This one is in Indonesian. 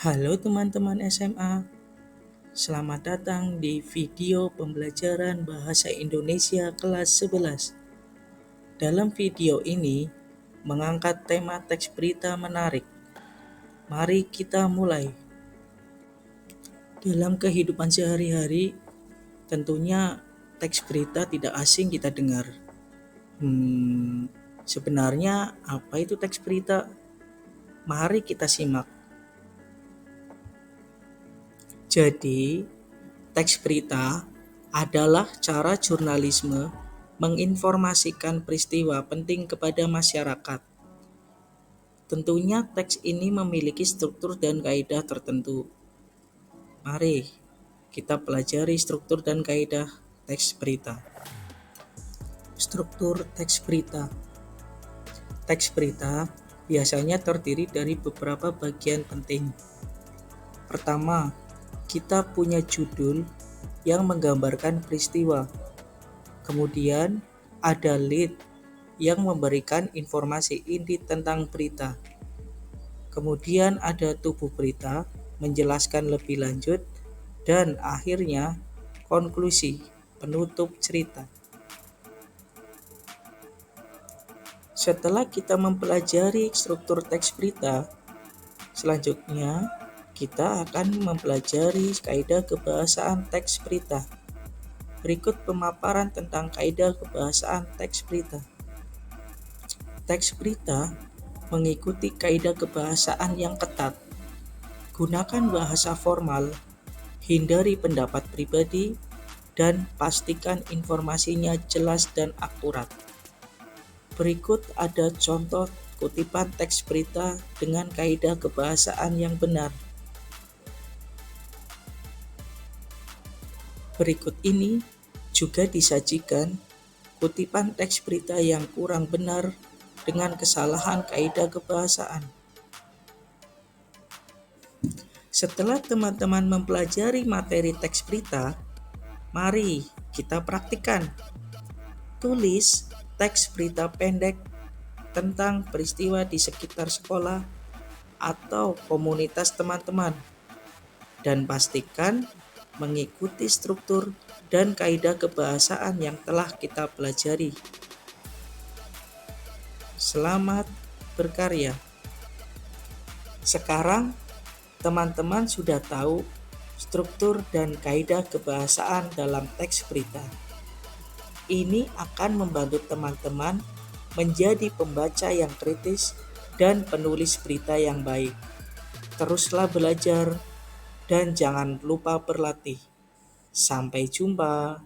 Halo teman-teman SMA, selamat datang di video pembelajaran Bahasa Indonesia kelas 11. Dalam video ini, mengangkat tema teks berita menarik. Mari kita mulai. Dalam kehidupan sehari-hari, tentunya teks berita tidak asing kita dengar. Sebenarnya apa itu teks berita? Mari kita simak. Jadi, teks berita adalah cara jurnalisme menginformasikan peristiwa penting kepada masyarakat. Tentunya teks ini memiliki struktur dan kaidah tertentu. Mari kita pelajari struktur dan kaidah teks berita. Struktur teks berita. Teks berita biasanya terdiri dari beberapa bagian penting. Pertama, kita punya judul yang menggambarkan peristiwa. Kemudian ada lead yang memberikan informasi inti tentang berita. Kemudian ada tubuh berita menjelaskan lebih lanjut, dan akhirnya konklusi penutup cerita. Setelah kita mempelajari struktur teks berita, selanjutnya kita akan mempelajari kaidah kebahasaan teks berita. Berikut pemaparan tentang kaidah kebahasaan teks berita. Teks berita mengikuti kaidah kebahasaan yang ketat. Gunakan bahasa formal, hindari pendapat pribadi, dan pastikan informasinya jelas dan akurat. Berikut ada contoh kutipan teks berita dengan kaidah kebahasaan yang benar. Berikut ini juga disajikan kutipan teks berita yang kurang benar dengan kesalahan kaidah kebahasaan. Setelah teman-teman mempelajari materi teks berita, mari kita praktikkan. Tulis teks berita pendek tentang peristiwa di sekitar sekolah atau komunitas teman-teman, dan pastikan mengikuti struktur dan kaidah kebahasaan yang telah kita pelajari. Selamat berkarya. Sekarang, teman-teman sudah tahu struktur dan kaidah kebahasaan dalam teks berita. Ini akan membantu teman-teman menjadi pembaca yang kritis dan penulis berita yang baik. Teruslah belajar dan jangan lupa berlatih. Sampai jumpa.